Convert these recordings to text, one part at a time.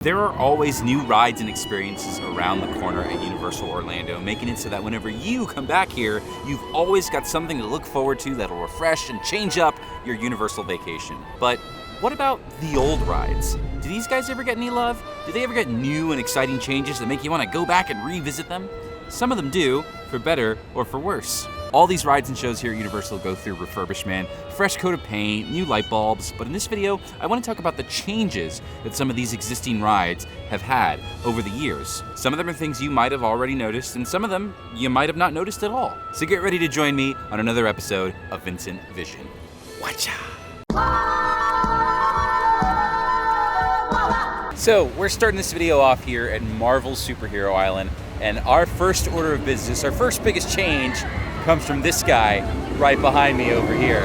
There are always new rides and experiences around the corner at Universal Orlando, making it so that whenever you come back here, you've always got something to look forward to that'll refresh and change up your Universal vacation. But what about the old rides? Do these guys ever get any love? Do they ever get new and exciting changes that make you want to go back and revisit them? Some of them do, for better or for worse. All these rides and shows here at Universal go through refurbishment, fresh coat of paint, new light bulbs, but in this video, I want to talk about the changes that some of these existing rides have had over the years. Some of them are things you might have already noticed, and some of them you might have not noticed at all. So get ready to join me on another episode of Vincent Vision. Watcha! So we're starting this video off here at Marvel's Superhero Island, and our first order of business, our first biggest change, comes from this guy right behind me over here.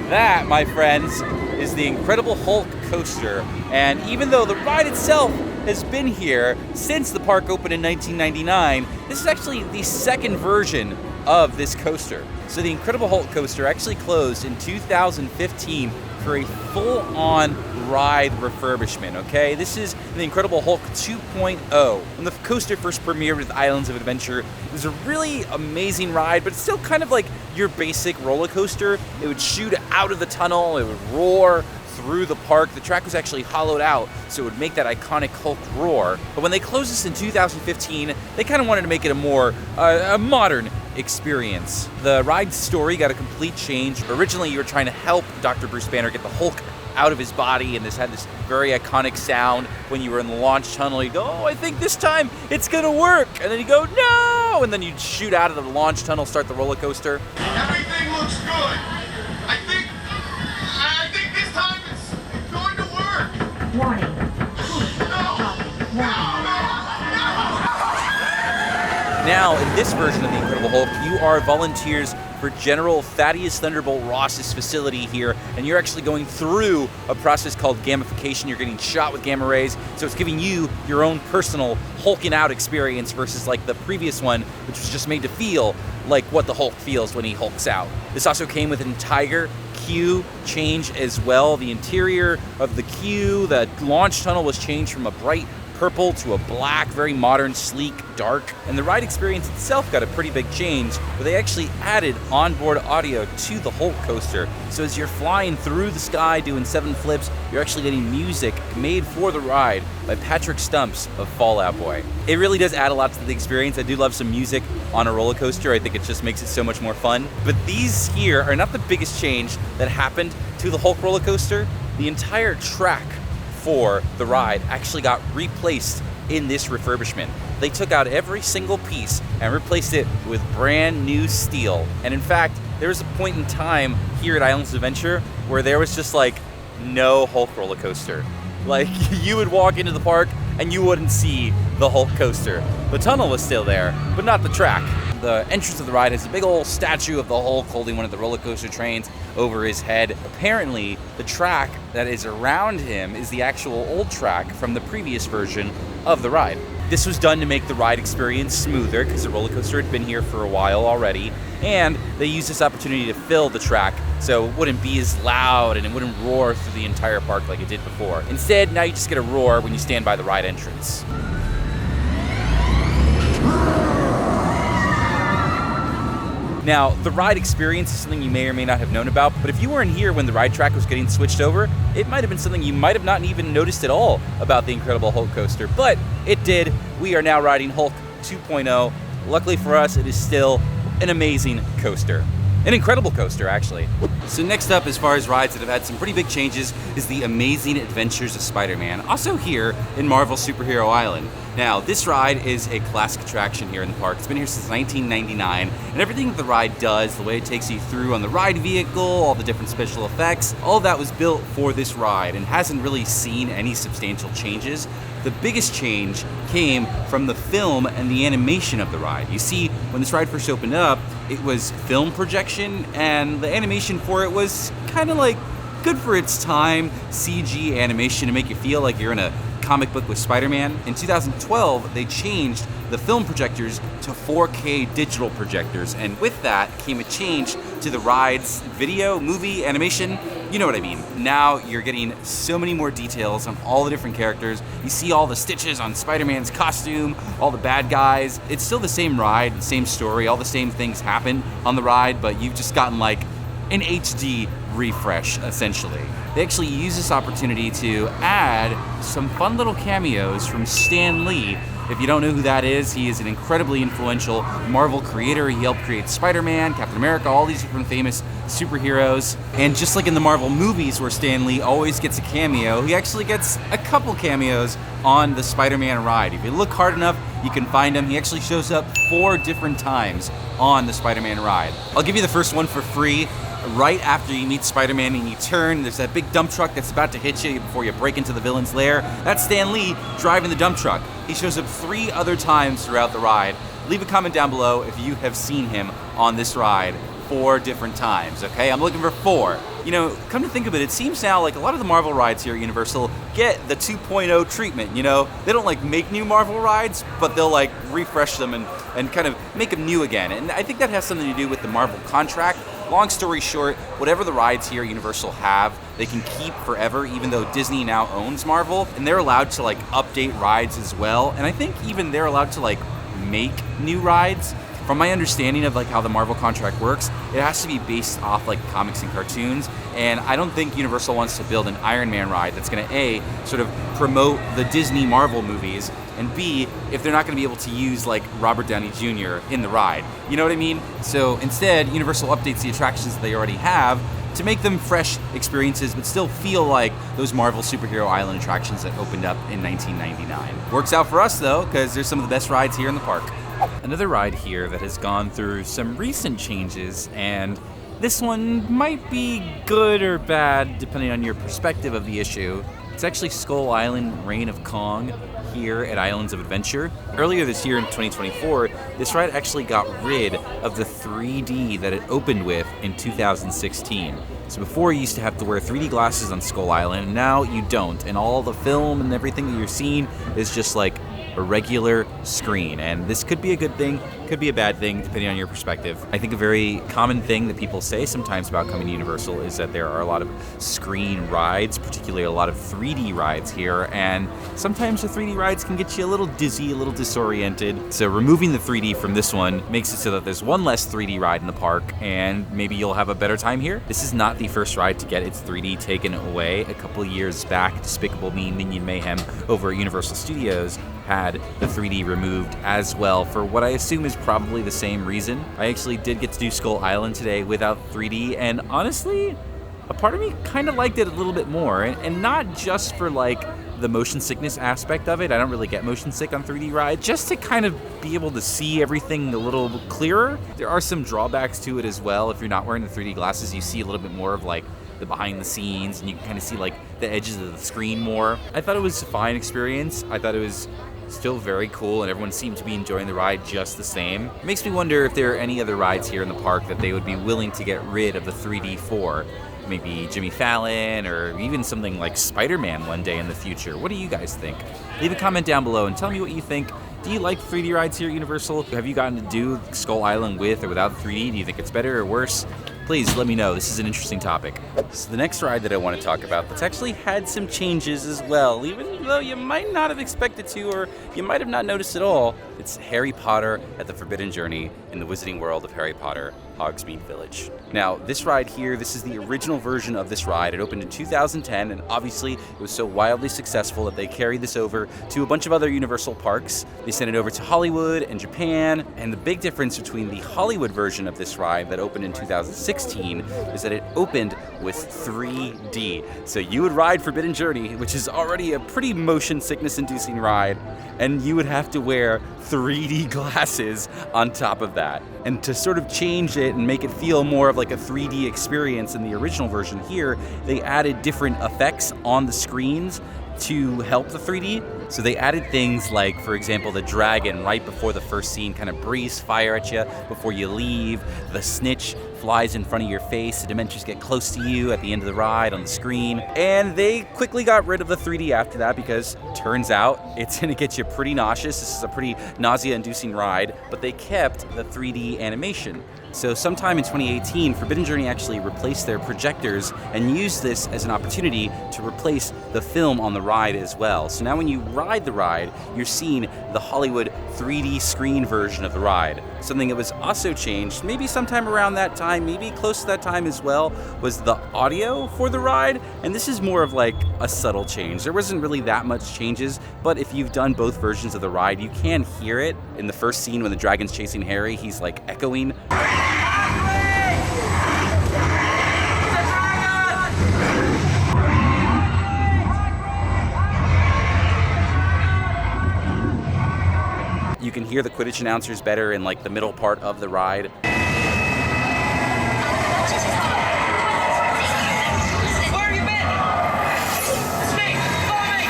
That, my friends, is the Incredible Hulk coaster, and even though the ride itself has been here since the park opened in 1999, this is actually the second version of this coaster. So the Incredible Hulk coaster actually closed in 2015 for a full-on ride refurbishment, okay? This is the Incredible Hulk 2.0. When the coaster first premiered with Islands of Adventure, it was a really amazing ride, but it's still kind of like your basic roller coaster. It would shoot out of the tunnel, it would roar through the park. The track was actually hollowed out, so it would make that iconic Hulk roar. But when they closed this in 2015, they kind of wanted to make it a more a modern experience. The ride story got a complete change. Originally, you were trying to help Dr. Bruce Banner get the Hulk out of his body, and this had this very iconic sound when you were in the launch tunnel. You go, oh, I think this time it's gonna work. And then you go, no! And then you'd shoot out of the launch tunnel, start the roller coaster. Everything looks good. I think this time it's going to work. Warning. Now, in this version of the Incredible Hulk, you are volunteers for General Thaddeus Thunderbolt Ross's facility here, and you're actually going through a process called gamification. You're getting shot with gamma rays, so it's giving you your own personal hulking out experience versus like the previous one, which was just made to feel like what the Hulk feels when he hulks out. This also came with an entire queue change as well. The interior of the queue, the launch tunnel was changed from a bright purple to a black, very modern, sleek, dark. And the ride experience itself got a pretty big change, where they actually added onboard audio to the Hulk coaster. So as you're flying through the sky doing 7 flips, you're actually getting music made for the ride by Patrick Stumps of Fall Out Boy. It really does add a lot to the experience. I do love some music on a roller coaster. I think it just makes it so much more fun. But these here are not the biggest change that happened to the Hulk roller coaster. The entire track for the ride actually got replaced in this refurbishment. They took out every single piece and replaced it with brand new steel. And in fact, there was a point in time here at Islands of Adventure where there was just like no Hulk roller coaster. Like you would walk into the park and you wouldn't see the Hulk coaster. The tunnel was still there, but not the track. The entrance of the ride has a big old statue of the Hulk holding one of the roller coaster trains over his head. Apparently, the track that is around him is the actual old track from the previous version of the ride. This was done to make the ride experience smoother because the roller coaster had been here for a while already, and they used this opportunity to fill the track so it wouldn't be as loud and it wouldn't roar through the entire park like it did before. Instead, now you just get a roar when you stand by the ride entrance. Now, the ride experience is something you may or may not have known about, but if you weren't here when the ride track was getting switched over, it might have been something you might have not even noticed at all about the Incredible Hulk coaster, but it did. We are now riding Hulk 2.0. Luckily for us, it is still an amazing coaster. An incredible coaster, actually. So next up, as far as rides that have had some pretty big changes, is the Amazing Adventures of Spider-Man, also here in Marvel Superhero Island. Now, this ride is a classic attraction here in the park. It's been here since 1999, and everything that the ride does, the way it takes you through on the ride vehicle, all the different special effects, all of that was built for this ride and hasn't really seen any substantial changes. The biggest change came from the film and the animation of the ride. You see, when this ride first opened up, it was film projection, and the animation for it was kind of like good for its time CG animation to make you feel like you're in a comic book with Spider-Man. In 2012, they changed the film projectors to 4K digital projectors, and with that came a change to the ride's video, movie, animation. You know what I mean. Now you're getting so many more details on all the different characters. You see all the stitches on Spider-Man's costume, all the bad guys. It's still the same ride, the same story, all the same things happen on the ride, but you've just gotten like an HD refresh, essentially. They actually use this opportunity to add some fun little cameos from Stan Lee. If you don't know who that is, he is an incredibly influential Marvel creator. He helped create Spider-Man, Captain America, all these different famous superheroes. And just like in the Marvel movies where Stan Lee always gets a cameo, he actually gets a couple cameos on the Spider-Man ride. If you look hard enough, you can find him. He actually shows up 4 different times on the Spider-Man ride. I'll give you the first one for free. Right after you meet Spider-Man and you turn, there's that big dump truck that's about to hit you before you break into the villain's lair. That's Stan Lee driving the dump truck. He shows up 3 other times throughout the ride. Leave a comment down below if you have seen him on this ride 4 different times, okay? I'm looking for 4. You know, come to think of it, it seems now like a lot of the Marvel rides here at Universal get the 2.0 treatment, you know? They don't like make new Marvel rides, but they'll like refresh them and kind of make them new again. And I think that has something to do with the Marvel contract. Long story short, whatever the rides here at Universal have, they can keep forever, even though Disney now owns Marvel, and they're allowed to like update rides as well. And I think even they're allowed to like make new rides. From my understanding of like how the Marvel contract works, it has to be based off like comics and cartoons, and I don't think Universal wants to build an Iron Man ride that's gonna A, sort of promote the Disney Marvel movies, and B, if they're not gonna be able to use like Robert Downey Jr. in the ride. You know what I mean? So instead, Universal updates the attractions that they already have to make them fresh experiences, but still feel like those Marvel Superhero Island attractions that opened up in 1999. Works out for us though, because there's some of the best rides here in the park. Another ride here that has gone through some recent changes, and this one might be good or bad depending on your perspective of the issue. It's actually Skull Island Reign of Kong here at Islands of Adventure. Earlier this year in 2024, this ride actually got rid of the 3D that it opened with in 2016. So before you used to have to wear 3D glasses on Skull Island, now you don't, and all the film and everything that you're seeing is just like a regular screen. And this could be a good thing, could be a bad thing, depending on your perspective. I think a very common thing that people say sometimes about coming to Universal is that there are a lot of screen rides, particularly a lot of 3D rides here, and sometimes the 3D rides can get you a little dizzy, a little disoriented. So removing the 3D from this one makes it so that there's one less 3D ride in the park, and maybe you'll have a better time here. This is not the first ride to get its 3D taken away. A couple years back, Despicable Me Minion Mayhem over at Universal Studios had the 3D removed as well, for what I assume is probably the same reason. I actually did get to do Skull Island today without 3D, and honestly, a part of me kind of liked it a little bit more, and not just for like the motion sickness aspect of it. I don't really get motion sick on 3D rides, just to kind of be able to see everything a little clearer. There are some drawbacks to it as well. If you're not wearing the 3D glasses, you see a little bit more of like the behind the scenes, and you can kind of see like the edges of the screen more. I thought it was a fine experience. I thought it was still very cool, and everyone seemed to be enjoying the ride just the same. It makes me wonder if there are any other rides here in the park that they would be willing to get rid of the 3D for. Maybe Jimmy Fallon, or even something like Spider-Man one day in the future. What do you guys think? Leave a comment down below and tell me what you think. Do you like 3D rides here at Universal? Have you gotten to do Skull Island with or without 3D? Do you think it's better or worse? Please let me know. This is an interesting topic. So the next ride that I want to talk about that's actually had some changes as well, even though you might not have expected to, or you might have not noticed at all. It's Harry Potter at the Forbidden Journey in the Wizarding World of Harry Potter, Hogsmeade Village. Now, this ride here, this is the original version of this ride. It opened in 2010, and obviously it was so wildly successful that they carried this over to a bunch of other Universal parks. They sent it over to Hollywood and Japan, and the big difference between the Hollywood version of this ride that opened in 2016 is that it opened with 3D. So you would ride Forbidden Journey, which is already a pretty motion sickness-inducing ride, and you would have to wear 3D glasses on top of that. And to sort of change it and make it feel more of like a 3D experience in the original version here, they added different effects on the screens to help the 3D. So they added things like, for example, the dragon right before the first scene kind of breathes fire at you before you leave. The snitch flies in front of your face. The Dementors get close to you at the end of the ride on the screen. And they quickly got rid of the 3D after that because turns out it's going to get you pretty nauseous. This is a pretty nausea-inducing ride, but they kept the 3D animation. So sometime in 2018, Forbidden Journey actually replaced their projectors and used this as an opportunity to replace the film on the ride as well. So now when you ride the ride, you're seeing the Hollywood 3D screen version of the ride. Something that was also changed, maybe sometime around that time, maybe close to that time as well, was the audio for the ride. And this is more of like a subtle change. There wasn't really that much changes, but if you've done both versions of the ride, you can hear it. In the first scene when the dragon's chasing Harry, he's like echoing. You can hear the Quidditch announcers better in like the middle part of the ride. Where have you been? It's me! Follow me!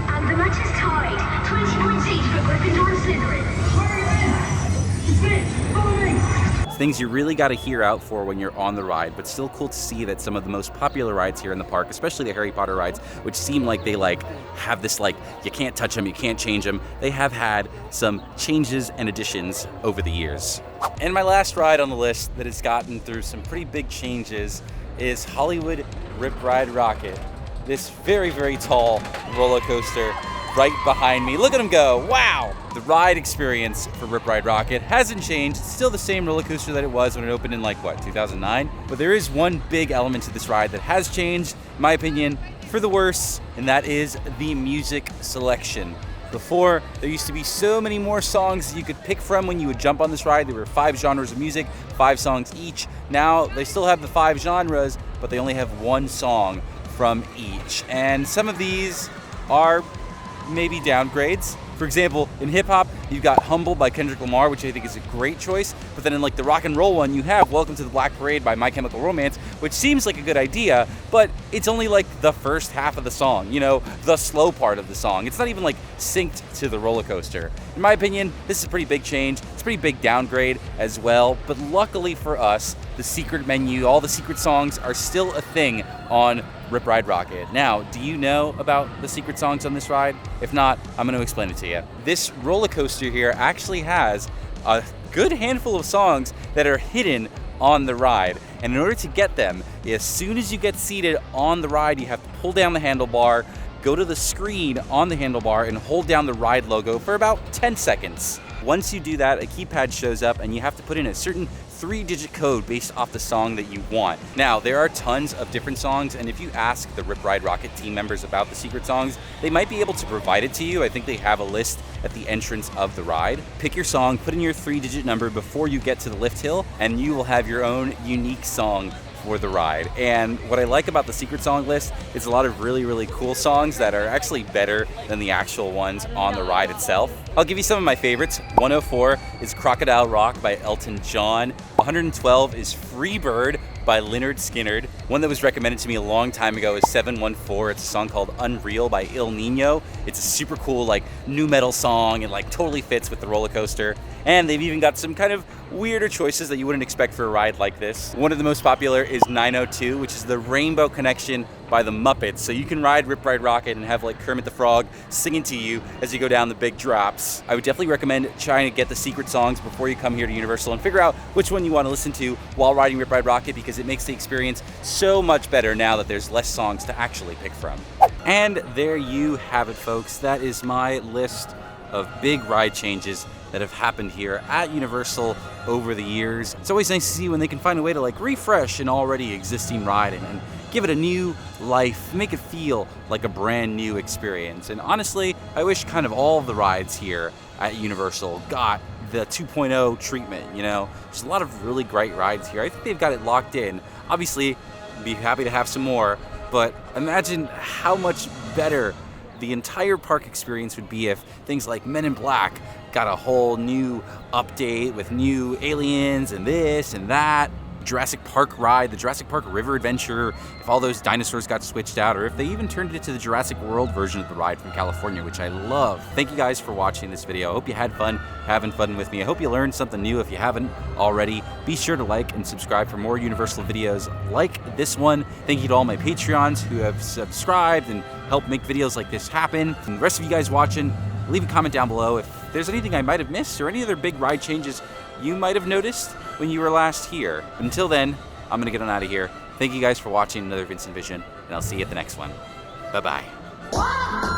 And the match is tied. 20 points each for Gryffindor and Slytherin. Where have you been? It's me! Follow me! Things you really got to hear out for when you're on the ride, but still cool to see that some of the most popular rides here in the park, especially the Harry Potter rides, which seem like they like have this like, you can't touch them, you can't change them, they have had some changes and additions over the years. And my last ride on the list that has gotten through some pretty big changes is Hollywood Ride Rockit. This very, very tall roller coaster right behind me. Look at him go, wow! The ride experience for Ride Rockit hasn't changed. It's still the same roller coaster that it was when it opened in like, what, 2009? But there is one big element to this ride that has changed, in my opinion, for the worse, and that is the music selection. Before, there used to be so many more songs that you could pick from when you would jump on this ride. There were 5 genres of music, 5 songs each. Now, they still have the 5 genres, but they only have 1 song from each. And some of these are maybe downgrades. For example, in hip-hop, you've got Humble by Kendrick Lamar, which I think is a great choice. But then in like the rock and roll one, you have Welcome to the Black Parade by My Chemical Romance, which seems like a good idea, but it's only like the first half of the song, you know, the slow part of the song. It's not even like synced to the roller coaster. In my opinion, this is a pretty big change. It's a pretty big downgrade as well. But luckily for us, the secret menu, all the secret songs are still a thing on Ride Rockit. Now, do you know about the secret songs on this ride? If not, I'm going to explain it to you. This roller coaster here actually has a good handful of songs that are hidden on the ride. And in order to get them, as soon as you get seated on the ride, you have to pull down the handlebar, go to the screen on the handlebar, and hold down the ride logo for about 10 seconds. Once you do that, a keypad shows up and you have to put in a certain 3-digit code based off the song that you want. Now, there are tons of different songs, and if you ask the Ride Rockit team members about the secret songs, they might be able to provide it to you. I think they have a list at the entrance of the ride. Pick your song, put in your 3-digit number before you get to the lift hill, and you will have your own unique song for the ride. And what I like about the secret song list is a lot of really, really cool songs that are actually better than the actual ones on the ride itself. I'll give you some of my favorites. 104 is Crocodile Rock by Elton John. 112 is Free Bird by Lynyrd Skynyrd. One that was recommended to me a long time ago is 714. It's a song called Unreal by Il Nino. It's a super cool like nu metal song and like totally fits with the roller coaster. And they've even got some kind of weirder choices that you wouldn't expect for a ride like this. One of the most popular is 902, which is the Rainbow Connection by the Muppets. So you can ride Ride Rockit and have like Kermit the Frog singing to you as you go down the big drops. I would definitely recommend trying to get the secret songs before you come here to Universal and figure out which one you want to listen to while riding Ride Rockit, because it makes the experience so much better now that there's less songs to actually pick from. And there you have it, folks. That is my list of big ride changes that have happened here at Universal over the years. It's always nice to see when they can find a way to like refresh an already existing ride and give it a new life, make it feel like a brand new experience. And honestly, I wish kind of all of the rides here at Universal got the 2.0 treatment, you know? There's a lot of really great rides here. I think they've got it locked in. Obviously, I'd be happy to have some more, but imagine how much better the entire park experience would be if things like Men in Black got a whole new update with new aliens and this and that. Jurassic Park ride, the Jurassic Park River Adventure, if all those dinosaurs got switched out, or if they even turned it to the Jurassic World version of the ride from California, which I love. Thank you guys for watching this video. I hope you had fun having fun with me. I hope you learned something new. If you haven't already, be sure to like and subscribe for more Universal videos like this one. Thank you to all my Patreons who have subscribed and helped make videos like this happen. And the rest of you guys watching, leave a comment down below if there's anything I might have missed or any other big ride changes you might have noticed when you were last here. But until then, I'm gonna get on out of here. Thank you guys for watching another Vincent Vision, and I'll see you at the next one. Bye-bye.